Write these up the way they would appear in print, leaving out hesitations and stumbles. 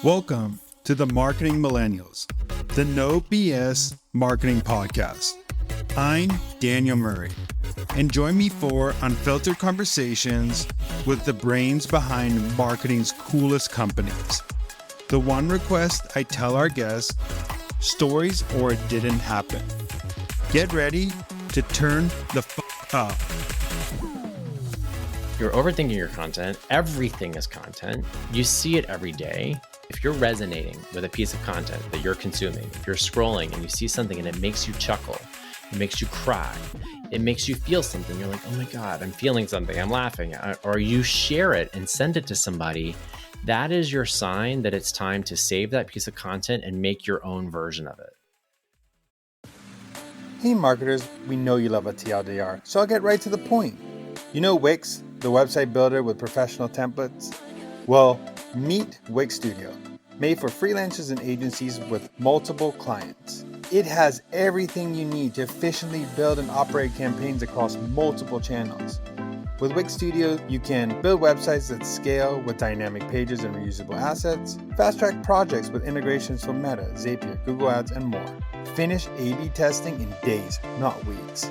Welcome to the Marketing Millennials, the No BS Marketing Podcast. I'm Daniel Murray, and join me for unfiltered conversations with the brains behind marketing's coolest companies. The one request I tell our guests, stories or it didn't happen. Get ready to turn the up. You're overthinking your content. Everything is content. You see it every day. If you're resonating with a piece of content that you're consuming, if you're scrolling and you see something and it makes you chuckle, it makes you cry, it makes you feel something, you're like, oh my God, I'm feeling something, I'm laughing, or you share it and send it to somebody, that is your sign that it's time to save that piece of content and make your own version of it. Hey marketers, we know you love a TLDR, so I'll get right to the point. You know Wix, the website builder with professional templates? Well, meet Wix Studio, made for freelancers and agencies with multiple clients. It has everything you need to efficiently build and operate campaigns across multiple channels. With Wix Studio, you can build websites that scale with dynamic pages and reusable assets, fast-track projects with integrations from Meta, Zapier, Google Ads, and more. Finish A/B testing in days, not weeks.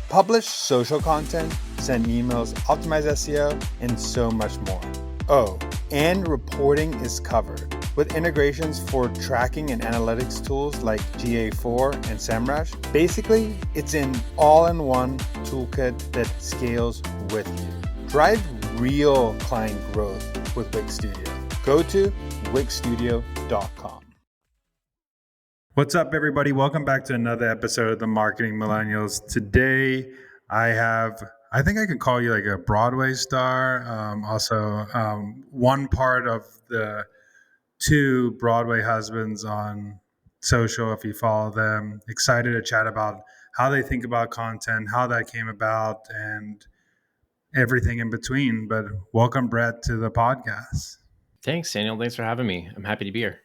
Publish social content, send emails, optimize SEO, and so much more. Oh, and reporting is covered with integrations for tracking and analytics tools like GA4 and SEMrush. Basically, it's an all-in-one toolkit that scales with you. Drive real client growth with Wix Studio. Go to wixstudio.com. What's up, everybody? Welcome back to another episode of the Marketing Millennials. Today, I think I could call you like a Broadway star. One part of the two Broadway husbands on social, if you follow them. Excited to chat about how they think about content, how that came about, and everything in between. But welcome, Bret, to the podcast. Thanks, Daniel. Thanks for having me. I'm happy to be here.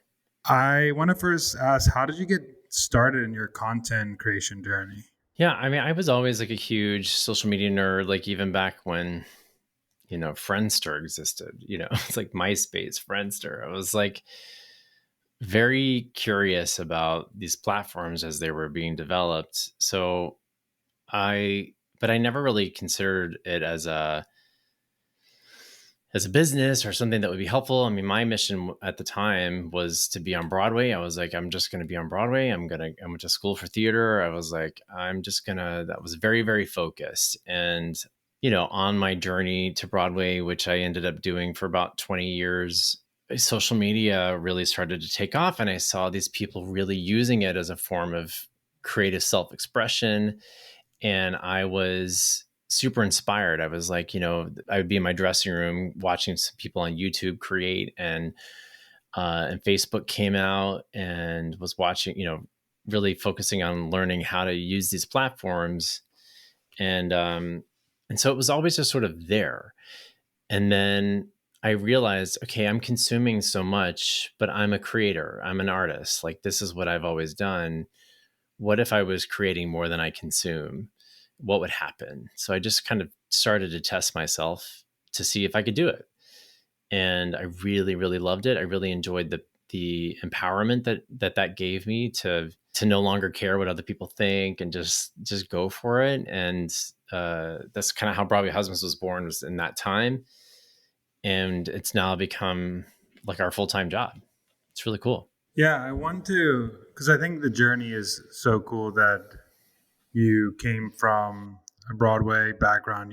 I want to first ask, how did you get started in your content creation journey? Yeah, I mean, I was always like a huge social media nerd, like even back when, Friendster existed, it's like MySpace, Friendster. I was like very curious about these platforms as they were being developed. But I never really considered it as a business or something that would be helpful. I mean, my mission at the time was to be on Broadway. I was like, I'm just going to be on Broadway. I went to school for theater. I was like, that was very, very focused. And, on my journey to Broadway, which I ended up doing for about 20 years, social media really started to take off. And I saw these people really using it as a form of creative self-expression. And I was super inspired. I was like, I would be in my dressing room watching some people on YouTube create, and Facebook came out and was watching, really focusing on learning how to use these platforms. And so it was always just sort of there. And then I realized, okay, I'm consuming so much, but I'm a creator. I'm an artist. Like, this is what I've always done. What if I was creating more than I consume? What would happen? So I just kind of started to test myself to see if I could do it. And I really, really loved it. I really enjoyed the empowerment that gave me to no longer care what other people think and just go for it. And that's kind of how Broadway Husbands was born, was in that time. And it's now become like our full-time job. It's really cool. Yeah, I want to, because I think the journey is so cool that you came from a Broadway background.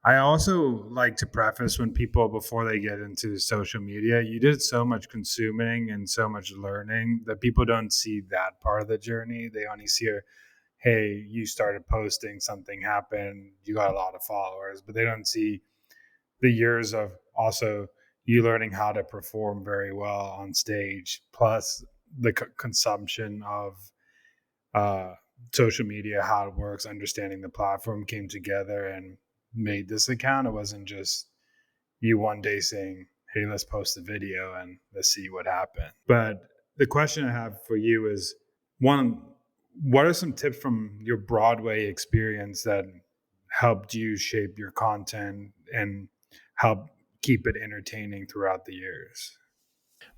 I also like to preface when people, before they get into social media, you did so much consuming and so much learning that people don't see that part of the journey. They only see, hey, you started posting, something happened, you got a lot of followers, but they don't see the years of also you learning how to perform very well on stage, plus the consumption of social media, how it works, understanding the platform came together and made this account. It wasn't just you one day saying, hey, let's post a video and let's see what happened. But the question I have for you is, one, what are some tips from your Broadway experience that helped you shape your content and help keep it entertaining throughout the years?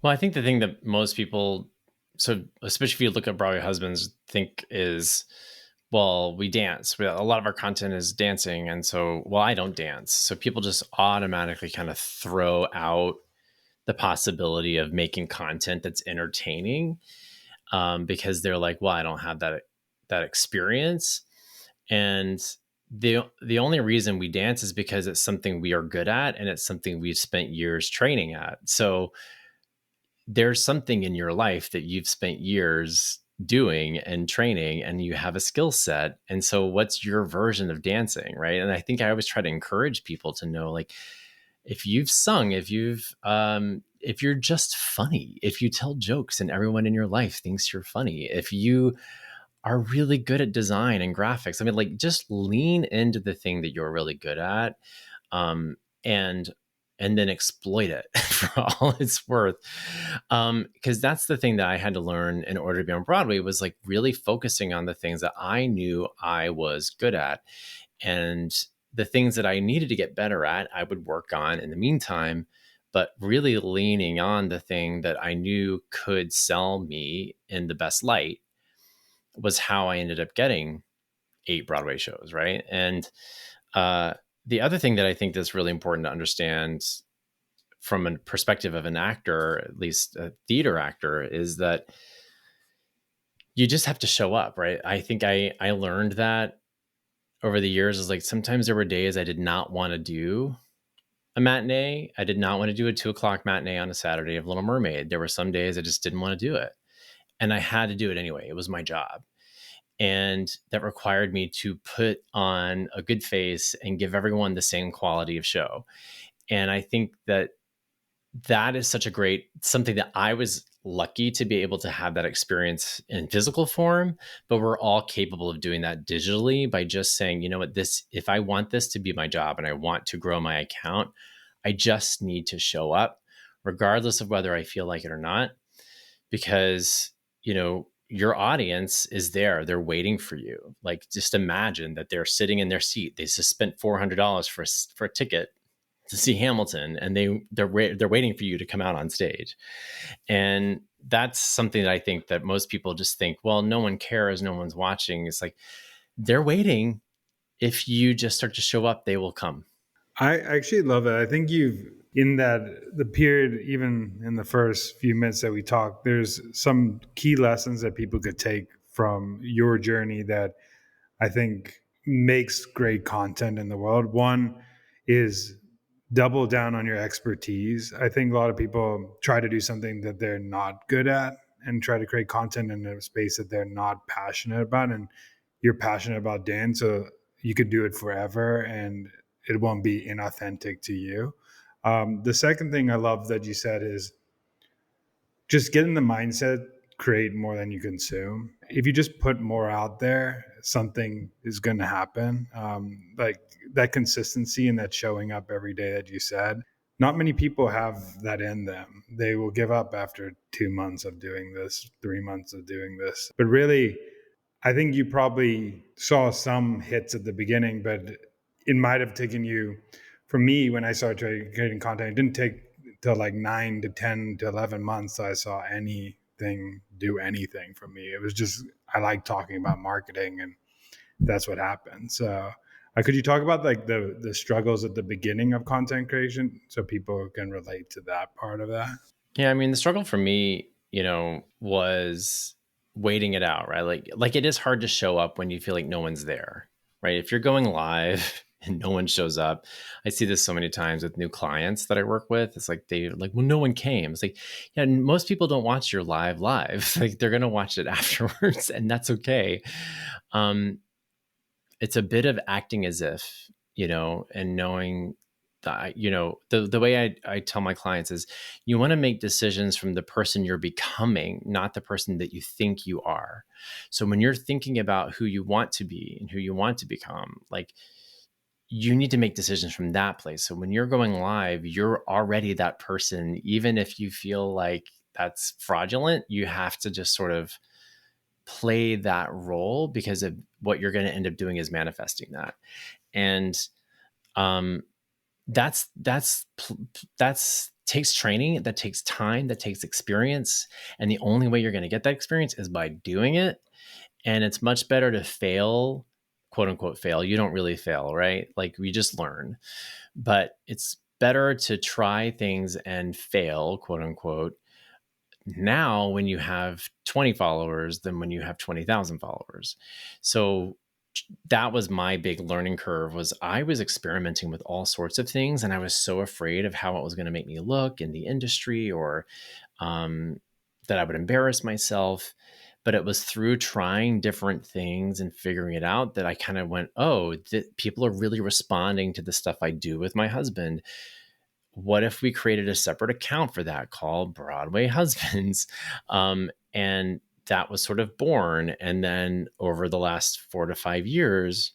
Well, I think the thing that most people, so especially if you look at Broadway husbands, think is, well, we dance. A lot of our content is dancing. And so, well, I don't dance. So people just automatically kind of throw out the possibility of making content that's entertaining, because they're like, well, I don't have that experience. And the only reason we dance is because it's something we are good at and it's something we've spent years training at. So there's something in your life that you've spent years doing and training, and you have a skill set. And so what's your version of dancing, right? And I think I always try to encourage people to know, like, if you've sung, if you're just funny, if you tell jokes and everyone in your life thinks you're funny, if you are really good at design and graphics, I mean, like, just lean into the thing that you're really good at, um, and and then exploit it for all it's worth. Because that's the thing that I had to learn in order to be on Broadway, was like really focusing on the things that I knew I was good at, and the things that I needed to get better at, I would work on in the meantime. But really leaning on the thing that I knew could sell me in the best light was how I ended up getting 8 Broadway shows, right? And uh, the other thing that I think that's really important to understand from a perspective of an actor, at least a theater actor, is that you just have to show up, right? I think I learned that over the years. Is like, sometimes there were days I did not want to do a matinee. I did not want to do a 2 o'clock matinee on a Saturday of Little Mermaid. There were some days I just didn't want to do it, and I had to do it anyway. It was my job. And that required me to put on a good face and give everyone the same quality of show. And I think that that is such a great something that I was lucky to be able to have that experience in physical form, but we're all capable of doing that digitally by just saying, you know what, this, if I want this to be my job and I want to grow my account, I just need to show up regardless of whether I feel like it or not, because, your audience is there. They're waiting for you. Like, just imagine that they're sitting in their seat. They just spent $400 for a ticket to see Hamilton, and they're waiting for you to come out on stage. And that's something that I think that most people just think, well, no one cares, no one's watching. It's like, they're waiting. If you just start to show up, they will come. I actually love it. I think in that the period, even in the first few minutes that we talked, there's some key lessons that people could take from your journey that I think makes great content in the world. One is double down on your expertise. I think a lot of people try to do something that they're not good at and try to create content in a space that they're not passionate about. And you're passionate about dance, so you could do it forever and it won't be inauthentic to you. The second thing I love that you said is just get in the mindset, create more than you consume. If you just put more out there, something is going to happen. Like that consistency and that showing up every day that you said, not many people have that in them. They will give up after 2 months of doing this, 3 months of doing this. But really, I think you probably saw some hits at the beginning, but it might have taken you, for me, when I started creating content, it didn't take till like 9 to 10 to 11 months that I saw anything do anything for me. It was just, I like talking about marketing and that's what happened. So could you talk about like the struggles at the beginning of content creation so people can relate to that part of that? Yeah, I mean, the struggle for me, was waiting it out, right? Like it is hard to show up when you feel like no one's there, right? If you're going live and no one shows up, I see this so many times with new clients that I work with. It's like they're like, well, no one came. It's like, yeah, most people don't watch your live. Like, they're gonna watch it afterwards, and that's okay. Um, it's a bit of acting as if, and knowing that, the way I tell my clients is, you want to make decisions from the person you're becoming, not the person that you think you are. So when you're thinking about who you want to be and who you want to become, like, you need to make decisions from that place. So when you're going live, you're already that person. Even if you feel like that's fraudulent, you have to just sort of play that role, because of what you're going to end up doing is manifesting that. And um that's takes training, that takes time, that takes experience. And the only way you're going to get that experience is by doing it. And it's much better to fail, quote unquote, fail. You don't really fail, right? Like we just learn, but it's better to try things and fail, quote unquote, now when you have 20 followers than when you have 20,000 followers. So that was my big learning curve. Was I was experimenting with all sorts of things, and I was so afraid of how it was going to make me look in the industry, or um, that I would embarrass myself. But it was through trying different things and figuring it out that I kind of went, oh, people are really responding to the stuff I do with my husband. What if we created a separate account for that called Broadway Husbands? And that was sort of born. And then over the last 4 to 5 years,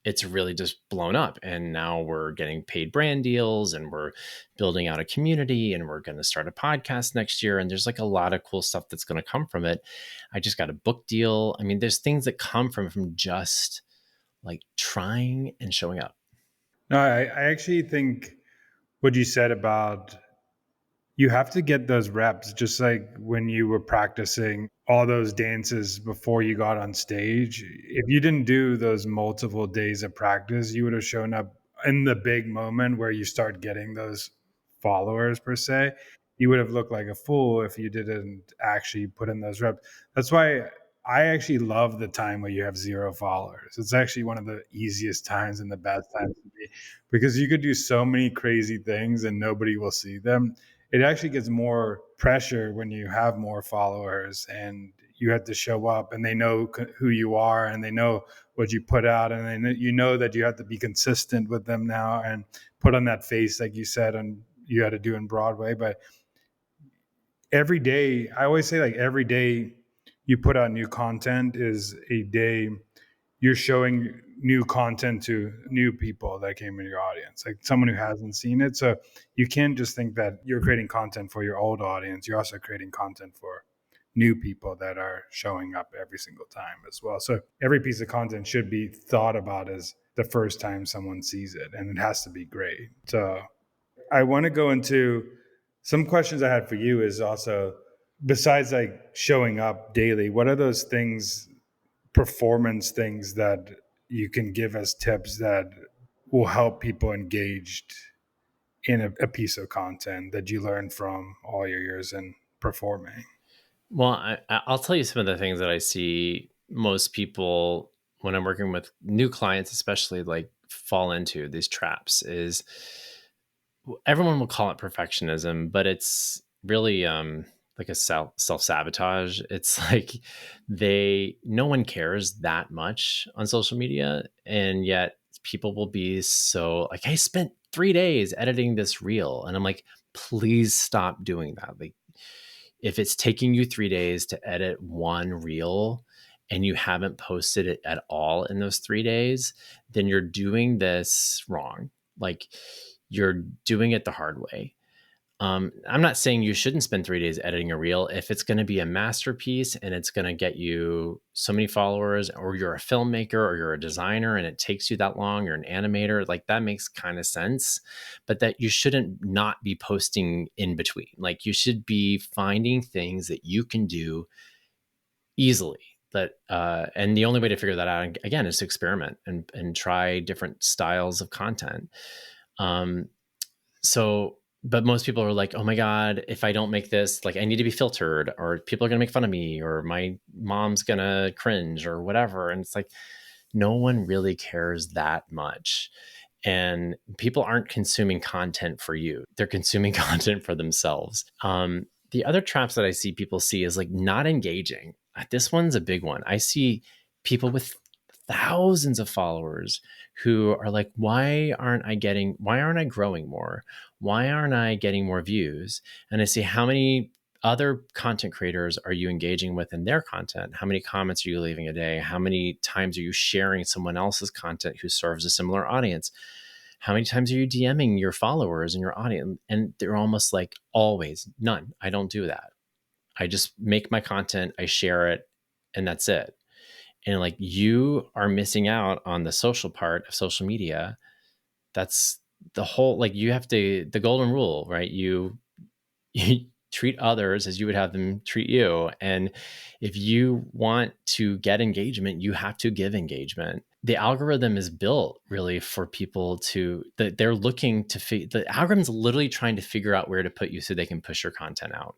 it's really just blown up. And now we're getting paid brand deals, and we're building out a community, and we're going to start a podcast next year. And there's like a lot of cool stuff that's going to come from it. I just got a book deal. I mean, there's things that come from just like trying and showing up. No, I actually think what you said about you have to get those reps, just like when you were practicing all those dances before you got on stage. If you didn't do those multiple days of practice, you would have shown up in the big moment where you start getting those followers, per se. You would have looked like a fool if you didn't actually put in those reps. That's why I actually love the time where you have zero followers. It's actually one of the easiest times and the best times to be, because you could do so many crazy things and nobody will see them. It actually gets more pressure when you have more followers and you have to show up, and they know who you are, and they know what you put out, and they know, you know that you have to be consistent with them now and put on that face, like you said, and you had to do in Broadway. But every day, I always say, like, every day you put out new content is a day you're showing new content to new people that came in your audience, like someone who hasn't seen it. So you can't just think that you're creating content for your old audience. You're also creating content for new people that are showing up every single time as well. So every piece of content should be thought about as the first time someone sees it, and it has to be great. So I want to go into some questions I had for you is also, besides like showing up daily, what are those things, performance things, that you can give as tips that will help people engaged in a piece of content that you learned from all your years in performing? Well, I'll tell you some of the things that I see most people when I'm working with new clients, especially, like fall into these traps is everyone will call it perfectionism, but it's really like a self-sabotage. It's like no one cares that much on social media, and yet people will be so like, I spent 3 days editing this reel, and I'm like, please stop doing that. Like, if it's taking you 3 days to edit one reel and you haven't posted it at all in those 3 days, then you're doing this wrong. Like, you're doing it the hard way. I'm not saying you shouldn't spend 3 days editing a reel if it's going to be a masterpiece and it's going to get you so many followers, or you're a filmmaker or you're a designer and it takes you that long, you're an animator, like that makes kind of sense. But that you shouldn't not be posting in between. Like, you should be finding things that you can do easily. And the only way to figure that out, again, is to experiment and try different styles of content. Um, so, but most people are like, oh my God, if I don't make this, like I need to be filtered, or people are going to make fun of me, or my mom's going to cringe, or whatever. And it's like, no one really cares that much. And people aren't consuming content for you, they're consuming content for themselves. The other traps that I see people see is like not engaging. This one's a big one. I see people with thousands of followers who are like, why aren't I growing more? Why aren't I getting more views? And I see, how many other content creators are you engaging with in their content? How many comments are you leaving a day? How many times are you sharing someone else's content who serves a similar audience? How many times are you DMing your followers and your audience? And they're almost like, always none. I don't do that. I just make my content, I share it, and that's it. And like, you are missing out on the social part of social media. That's the whole, like, you have to, the golden rule, right? You treat others as you would have them treat you. And if you want to get engagement, you have to give engagement. The algorithm is built really for people to, that they're looking to, the algorithm's literally trying to figure out where to put you so they can push your content out.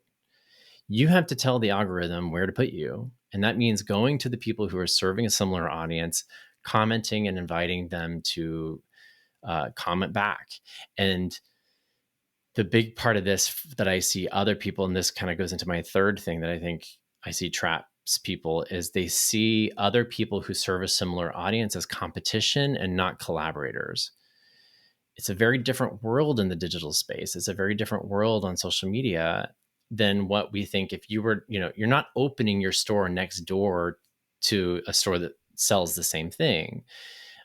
You have to tell the algorithm where to put you. And that means going to the people who are serving a similar audience, commenting and inviting them to comment back. And the big part of this that I see other people, and this kind of goes into my third thing that I think I see traps people, is they see other people who serve a similar audience as competition and not collaborators. It's a very different world in the digital space. It's a very different world on social media than what we think. If you were, you're not opening your store next door to a store that sells the same thing.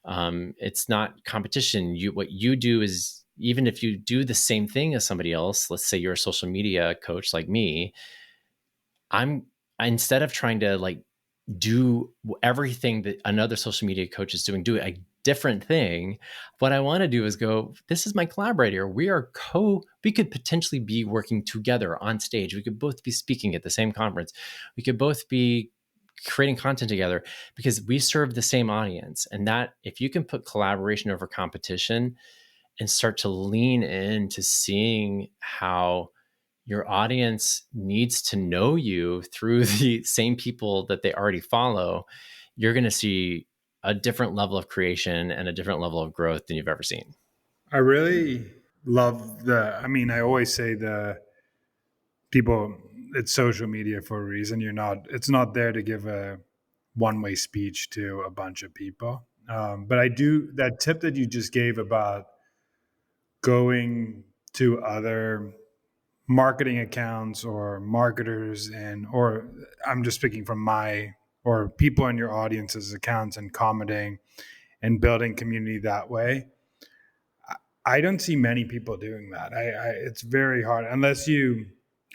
It's not competition. What you do is, even if you do the same thing as somebody else, let's say you're a social media coach like me, I'm instead of trying to like do everything that another social media coach is doing, do a different thing. What I want to do is go, this is my collaborator. We could potentially be working together on stage. We could both be speaking at the same conference. We could both be creating content together because we serve the same audience. And that, if you can put collaboration over competition and start to lean into seeing how your audience needs to know you through the same people that they already follow, you're going to see a different level of creation and a different level of growth than you've ever seen. I really love I mean, I always say people, it's social media for a reason. It's not there to give a one-way speech to a bunch of people. But that tip that you just gave about going to other marketing accounts or marketers, or I'm just speaking from or people in your audience's accounts, and commenting and building community that way. I don't see many people doing that. It's very hard unless you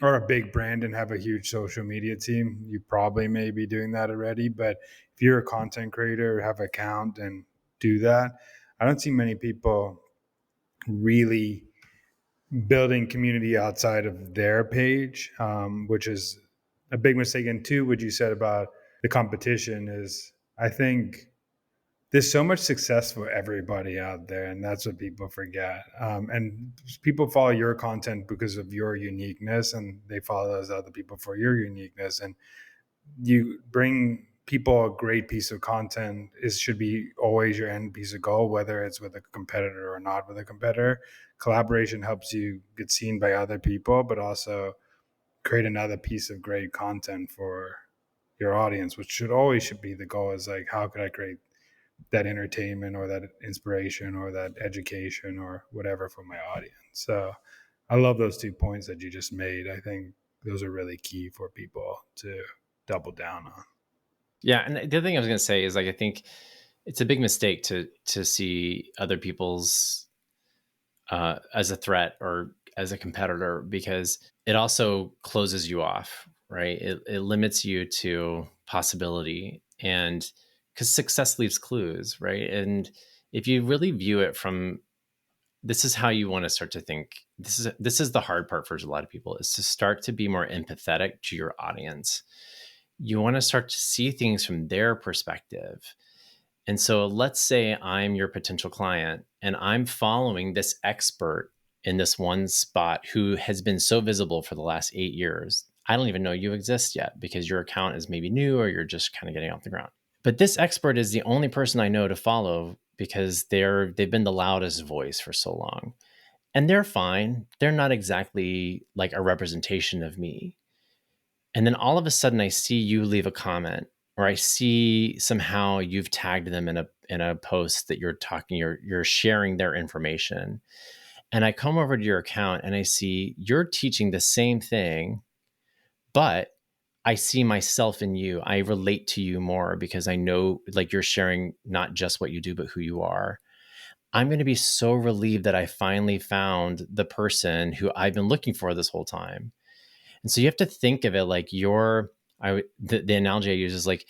are a big brand and have a huge social media team. You probably may be doing that already, but if you're a content creator, have an account and do that, I don't see many people really building community outside of their page, which is a big mistake. And two, what you said about the competition is, I think there's so much success for everybody out there, and that's what people forget. And people follow your content because of your uniqueness, and they follow those other people for your uniqueness. And you bring people a great piece of content should be always your end piece of goal, whether it's with a competitor or not with a competitor. Collaboration helps you get seen by other people, but also create another piece of great content for your audience, which should be the goal. Is like, how could I create that entertainment or that inspiration or that education or whatever for my audience? So I love those 2 points that you just made. I think those are really key for people to double down on. Yeah, and the other thing I was going to say is, like, I think it's a big mistake to see other people's as a threat or as a competitor, because it also closes you off, right? It limits you to possibility, and because success leaves clues, right? And if you really view it from, this is how you want to start to think. This is the hard part for a lot of people, is to start to be more empathetic to your audience. You want to start to see things from their perspective. And so let's say I'm your potential client and I'm following this expert in this one spot who has been so visible for the last 8 years. I don't even know you exist yet because your account is maybe new or you're just kind of getting off the ground. But this expert is the only person I know to follow because they've been the loudest voice for so long. And they're fine. They're not exactly like a representation of me. And then all of a sudden I see you leave a comment, or I see somehow you've tagged them in a post that you're sharing their information. And I come over to your account and I see you're teaching the same thing, but I see myself in you. I relate to you more because I know, like, you're sharing not just what you do, but who you are. I'm going to be so relieved that I finally found the person who I've been looking for this whole time. And so you have to think of it like the analogy I use is like,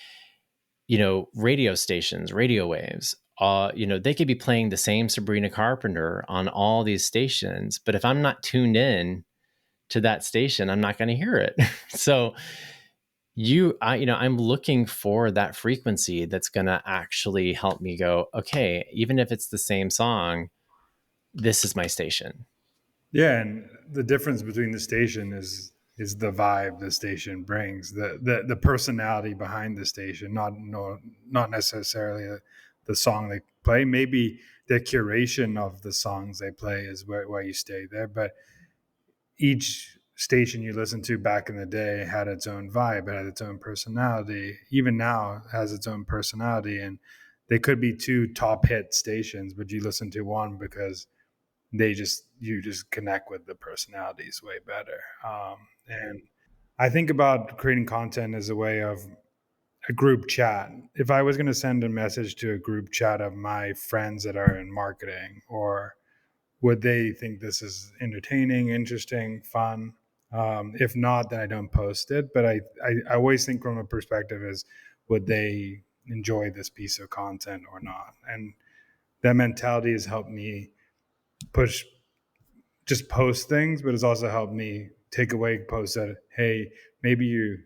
radio stations, radio waves they could be playing the same Sabrina Carpenter on all these stations, but if I'm not tuned in to that station, I'm not going to hear it. So I'm looking for that frequency that's going to actually help me go, okay, even if it's the same song, this is my station. Yeah, and the difference between the station is the vibe the station brings, the personality behind the station, not necessarily the song they play. Maybe the curation of the songs they play is where you stay there, but each station you listen to back in the day had its own vibe, it had its own personality. Even now it has its own personality, and they could be two top hit stations, but you listen to one because you just connect with the personalities way better. And I think about creating content as a way of a group chat. If I was going to send a message to a group chat of my friends that are in marketing, or would they think this is entertaining, interesting, fun? If not, then I don't post it. But I always think from a perspective is, would they enjoy this piece of content or not? And that mentality has helped me push just post things, but it's also helped me take away posts that, hey, maybe you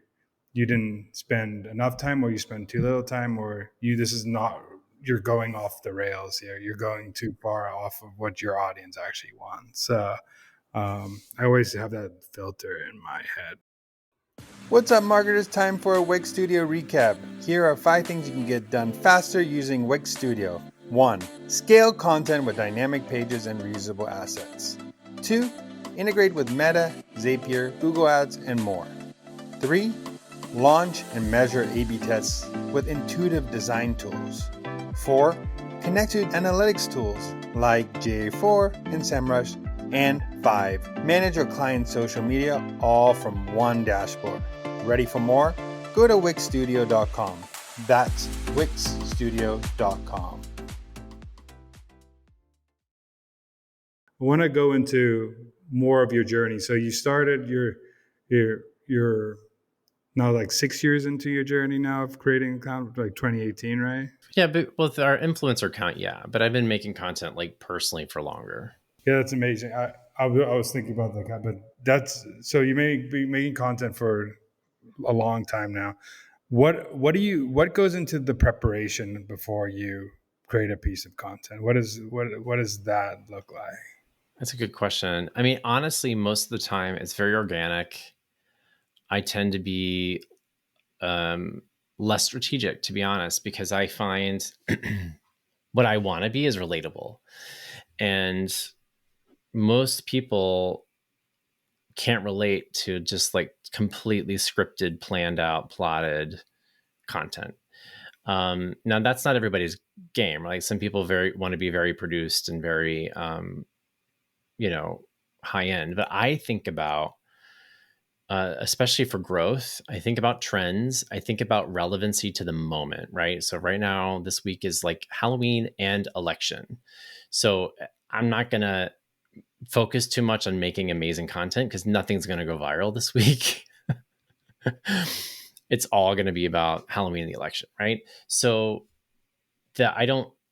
didn't spend enough time, or you spend too little time, or this is not, you're going off the rails here. You're going too far off of what your audience actually wants. I always have that filter in my head. What's up, marketers? Time for a Wix Studio recap. Here are 5 things you can get done faster using Wix Studio. 1. Scale content with dynamic pages and reusable assets. 2. Integrate with Meta, Zapier, Google Ads, and more. 3. Launch and measure A/B tests with intuitive design tools. 4. Connect to analytics tools like GA4 and SEMrush. And 5. Manage your client's social media all from one dashboard. Ready for more? Go to wixstudio.com. That's wixstudio.com. I want to go into more of your journey. So you started your now like 6 years into your journey now of creating account, like 2018, right? Yeah, but with our influencer count, yeah. But I've been making content like personally for longer. Yeah, that's amazing. I was thinking about that, but that's so you may be making content for a long time now. What goes into the preparation before you create a piece of content? What does that look like? That's a good question. I mean, honestly, most of the time it's very organic. I tend to be less strategic, to be honest, because I find what I want to be is relatable. And most people can't relate to just like completely scripted, planned out, plotted content. Now that's not everybody's game, right? Some people very want to be very produced and very, high end. But I think about, especially for growth, I think about trends. I think about relevancy to the moment, right? So right now, this week is like Halloween and election. So I'm not gonna focus too much on making amazing content because nothing's gonna go viral this week. It's all going to be about Halloween and the election, right? So that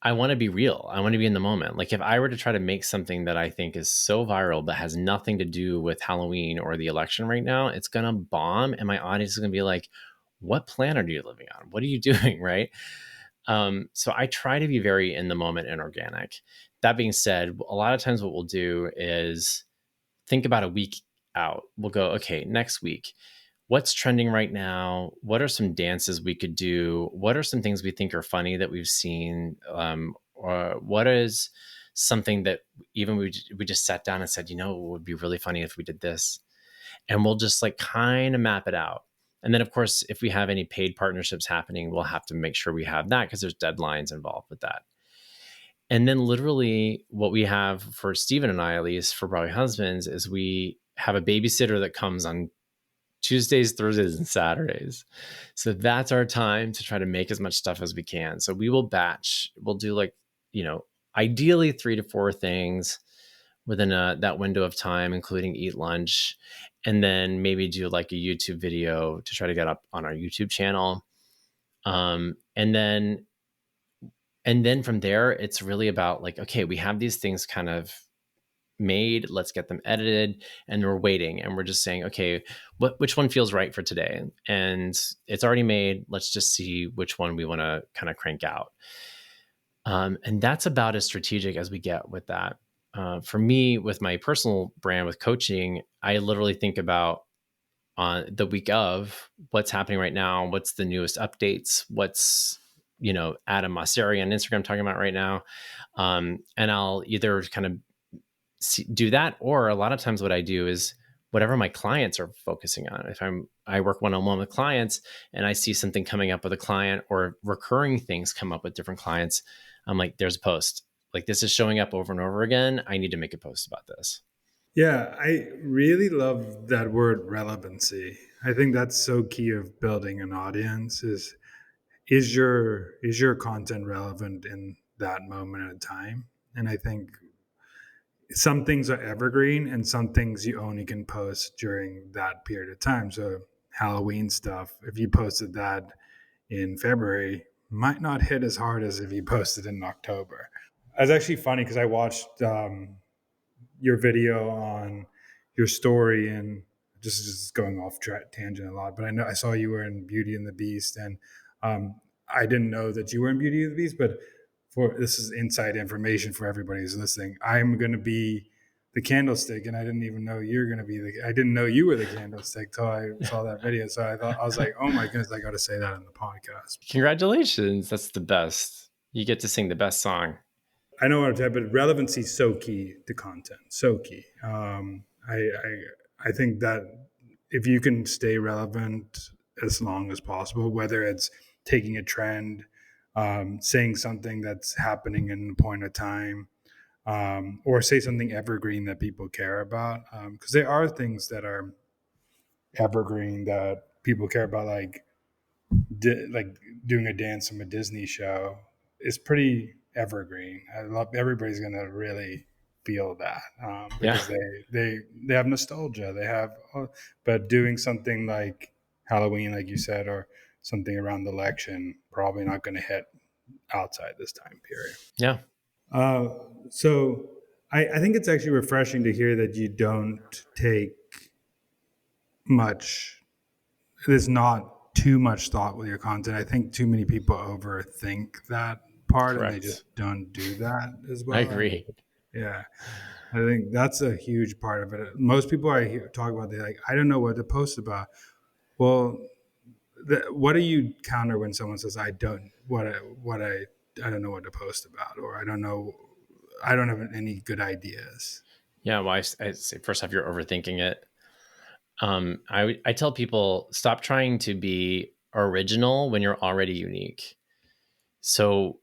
I want to be real. I want to be in the moment. Like if I were to try to make something that I think is so viral but has nothing to do with Halloween or the election right now, it's going to bomb and my audience is going to be like, what planet are you living on? What are you doing? Right. So I try to be very in the moment and organic. That being said, a lot of times what we'll do is think about a week out. We'll go, okay, next week, what's trending right now? What are some dances we could do? What are some things we think are funny that we've seen? Or what is something that even we just sat down and said, it would be really funny if we did this, and we'll just like kind of map it out. And then, of course, if we have any paid partnerships happening, we'll have to make sure we have that because there's deadlines involved with that. And then, literally, what we have for Steven and I, at least for Broadway Husbands, is we have a babysitter that comes on Tuesdays, Thursdays, and Saturdays. So that's our time to try to make as much stuff as we can. So we will batch, we'll do like, ideally 3 to 4 things within that window of time, including eat lunch, and then maybe do like a YouTube video to try to get up on our YouTube channel. And then And then from there, it's really about like, okay, we have these things kind of made, let's get them edited, and we're waiting and we're just saying, okay, which one feels right for today? And it's already made. Let's just see which one we want to kind of crank out. And that's about as strategic as we get with that. For me, with my personal brand, with coaching, I literally think about on the week of what's happening right now, what's the newest updates, what's Adam Mosseri on Instagram talking about right now, and I'll either kind of do that, or a lot of times what I do is whatever my clients are focusing on. If I work one-on-one with clients and I see something coming up with a client or recurring things come up with different clients, I'm like, there's a post. Like this is showing up over and over again. I need to make a post about this. Yeah, I really love that word relevancy. I think that's so key of building an audience is your content relevant in that moment in time? And I think some things are evergreen and some things you only can post during that period of time. So Halloween stuff, if you posted that in February, might not hit as hard as if you posted in October. It's actually funny because I watched your video on your story, and just going off tangent a lot, but I know I saw you were in Beauty and the Beast, and I didn't know that you were in Beauty and the Beast, but for this is inside information for everybody who's listening. I'm going to be the candlestick, and I didn't even know you're going to be I didn't know you were the candlestick till I saw that video. So I was like, oh my goodness, I got to say that in the podcast. Congratulations. That's the best. You get to sing the best song. I know what I'm saying, but relevancy is so key to content. So key. I think that if you can stay relevant as long as possible, whether it's taking a trend, saying something that's happening in a point of time, or say something evergreen that people care about, because there are things that are evergreen that people care about, like doing a dance from a Disney show is pretty evergreen. I love everybody's gonna really feel that Yeah. because they have nostalgia. They have, but doing something like Halloween, like you said, or something around the election, probably not going to hit outside this time period. Yeah. Uh, so I think it's actually refreshing to hear that you don't take much there's not too much thought with your content. I think too many people overthink that part and they just Correct. don't do that as I well. And agree. yeah, I think that's a huge part of it. Most people I hear talk about, they're like, I don't know what to post about. Well, what do you counter when someone says, I don't, I don't know what to post about, or I don't know, I don't have any good ideas. Yeah. Well, I say first off, you're overthinking it. I tell people stop trying to be original when you're already unique. So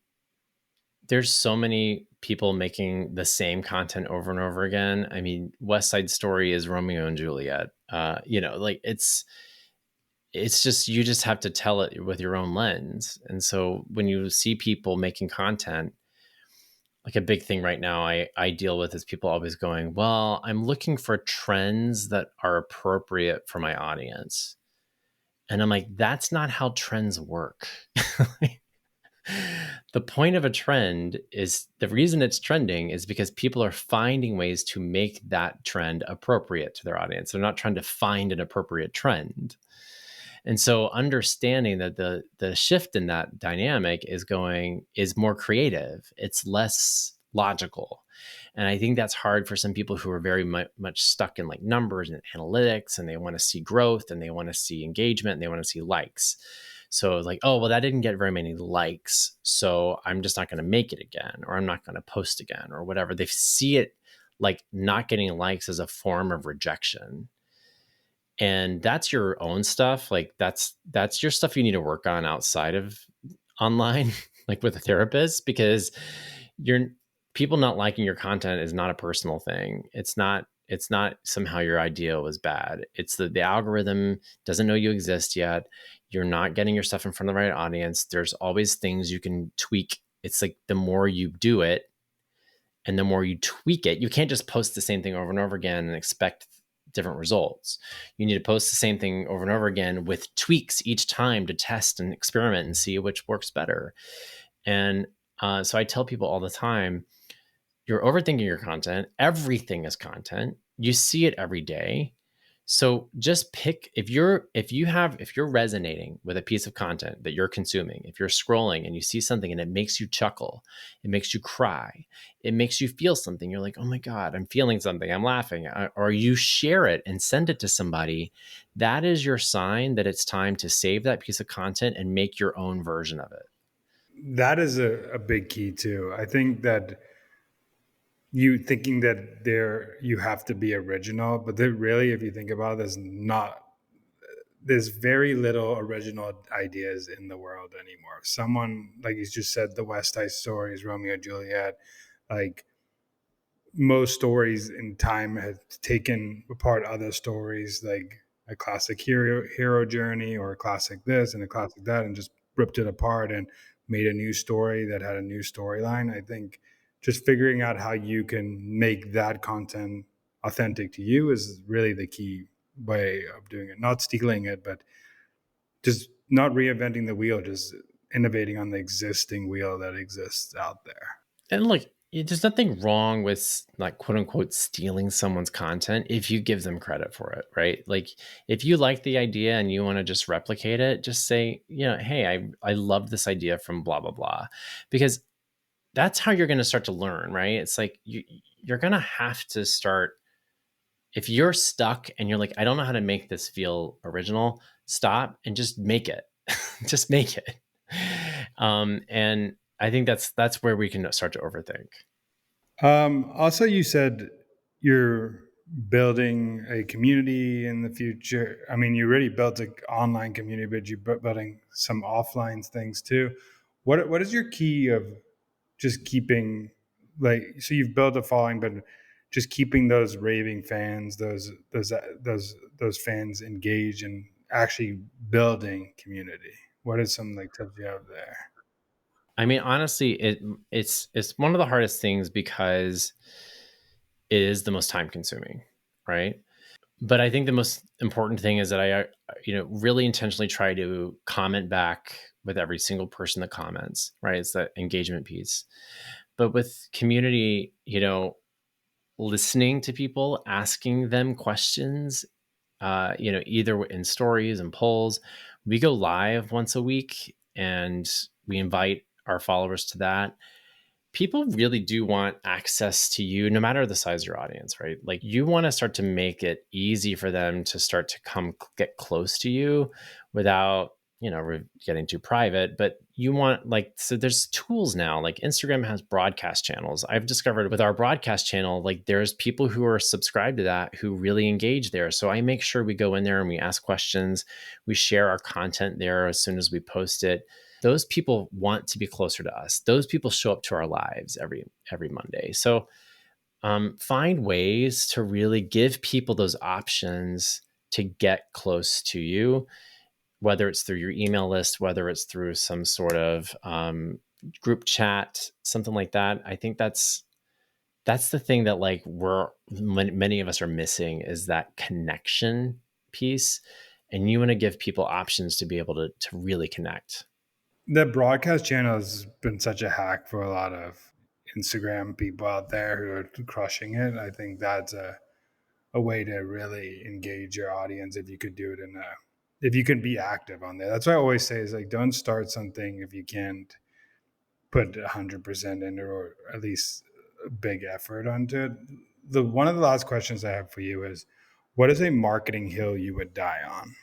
there's so many people making the same content over and over again. I mean, West Side Story is Romeo and Juliet. Like it's just you just have to tell it with your own lens. And so when you see people making content, like a big thing right now I deal with is people always going, well, I'm looking for trends that are appropriate for my audience. And I'm like, that's not how trends work. The point of a trend is the reason it's trending is because people are finding ways to make that trend appropriate to their audience. They're not trying to find an appropriate trend. And so understanding that the shift in that dynamic is more creative. It's less logical. And I think that's hard for some people who are very much stuck in like numbers and analytics, and they want to see growth and they want to see engagement and they want to see likes. So like, oh, well, that didn't get very many likes, so I'm just not going to make it again, or I'm not going to post again, or whatever. They see it like not getting likes as a form of rejection, and that's your own stuff. Like that's your stuff you need to work on outside of online, like with a therapist, because you're people not liking your content is not a personal thing. It's not somehow your idea was bad. It's the algorithm doesn't know you exist yet. You're not getting your stuff in front of the right audience. There's always things you can tweak. It's like the more you do it and the more you tweak it, you can't just post the same thing over and over again and expect different results. You need to post the same thing over and over again with tweaks each time to test and experiment and see which works better. And So I tell people all the time, you're overthinking your content. Everything is content. You see it every day. So just pick, if you're resonating with a piece of content that you're consuming, if you're scrolling and you see something and it makes you chuckle, it makes you cry, it makes you feel something, you're like, oh my God, I'm feeling something, I'm laughing, or you share it and send it to somebody, that is your sign that it's time to save that piece of content and make your own version of it. That is a big key too. I think that you thinking that there you have to be original, but there really, if you think about it, there's very little original ideas in the world anymore. Someone, like you just said, the West Side Stories, Romeo and Juliet, like most stories in time have taken apart other stories, like a classic hero journey or a classic this and a classic that, and just ripped it apart and made a new story that had a new storyline. I think just figuring out how you can make that content authentic to you is really the key way of doing it. Not stealing it, but just not reinventing the wheel, just innovating on the existing wheel that exists out there. And look, there's nothing wrong with like quote unquote stealing someone's content if you give them credit for it, right? Like if you like the idea and you want to just replicate it, just say, hey, I love this idea from blah blah blah, because that's how you're going to start to learn, right? It's like you're going to have to start. If you're stuck and you're like, I don't know how to make this feel original, stop and just make it. Just make it. And I think that's where we can start to overthink. Also, you said you're building a community in the future. I mean, you already built an online community, but you're building some offline things too. What is your key of just keeping, like, so you've built a following, but just keeping those raving fans, those fans engaged and actually building community? What is some like tips you have there? I mean, honestly, it's one of the hardest things because it is the most time consuming, right? But I think the most important thing is that really intentionally try to comment back with every single person that comments, right? It's that engagement piece. But with community, listening to people, asking them questions, either in stories and polls. We go live once a week and we invite our followers to that. People really do want access to you no matter the size of your audience, right? Like you want to start to make it easy for them to start to come get close to you without getting too private. But you want, like, so there's tools now, like Instagram has broadcast channels. I've discovered with our broadcast channel, like there's people who are subscribed to that who really engage there. So I make sure we go in there and we ask questions, we share our content there as soon as we post it. Those people want to be closer to us. Those people show up to our lives every Monday. So find ways to really give people those options to get close to you, whether it's through your email list, whether it's through some sort of group chat, something like that. I think that's the thing that like many of us are missing, is that connection piece. And you want to give people options to be able to really connect. The broadcast channel has been such a hack for a lot of Instagram people out there who are crushing it. I think that's a way to really engage your audience if you could do it if you can be active on there. That's what I always say is like, don't start something if you can't put 100% into, or at least a big effort onto it. One of the last questions I have for you is, what is a marketing hill you would die on?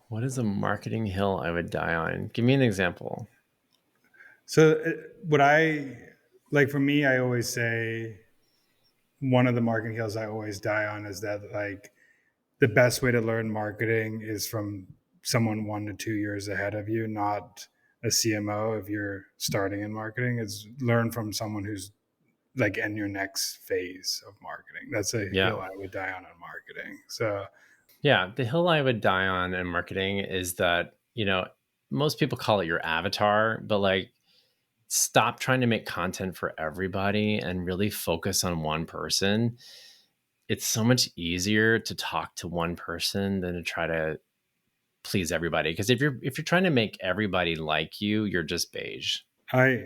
What is a marketing hill I would die on? Give me an example. So what I like, for me, I always say one of the marketing hills I always die on is that, like, the best way to learn marketing is from someone 1 to 2 years ahead of you, not a CMO. If you're starting in marketing, it's learn from someone who's like in your next phase of marketing. That's a Yeah. hill I would die on marketing. So Yeah. The hill I would die on in marketing is that, most people call it your avatar, but like stop trying to make content for everybody and really focus on one person. It's so much easier to talk to one person than to try to please everybody. Because if you're trying to make everybody like you, you're just beige. I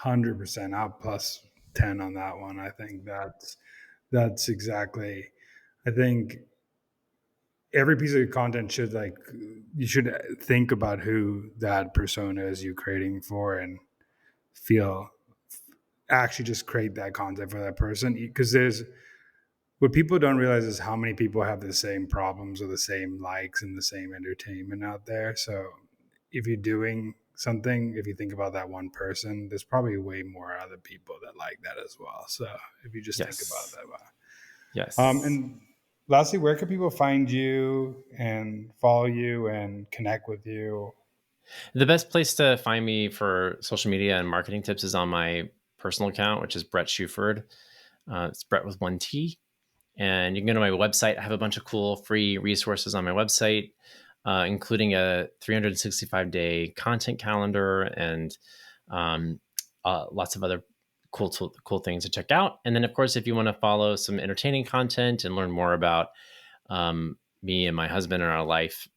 100% out plus 10 on that one. I think that's exactly. I think every piece of content should you should think about who that persona is you're creating for and feel actually just create that content for that person, because there's what people don't realize is how many people have the same problems or the same likes and the same entertainment out there. So if you're doing something, if you think about that one person, there's probably way more other people that like that as well. So if you just think about Yes. that. Yes. And lastly, where can people find you and follow you and connect with you? The best place to find me for social media and marketing tips is on my personal account, which is Bret Shuford. It's Bret with one T. And you can go to my website. I have a bunch of cool free resources on my website, including a 365-day content calendar and um, lots of other cool things to check out. And then, of course, if you want to follow some entertaining content and learn more about me and my husband and our life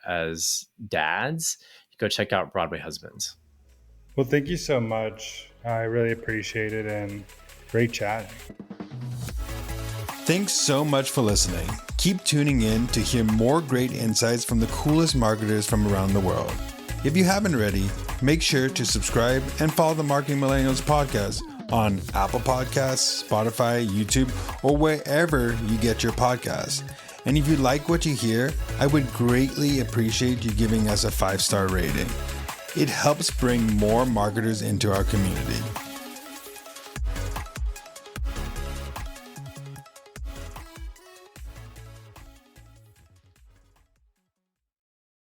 as dads, go check out Broadway Husbands. Well, thank you so much. I really appreciate it and great chatting. Thanks so much for listening. Keep tuning in to hear more great insights from the coolest marketers from around the world. If you haven't already, make sure to subscribe and follow the Marketing Millennials podcast on Apple Podcasts, Spotify, YouTube, or wherever you get your podcasts. And if you like what you hear, I would greatly appreciate you giving us a 5-star rating. It helps bring more marketers into our community.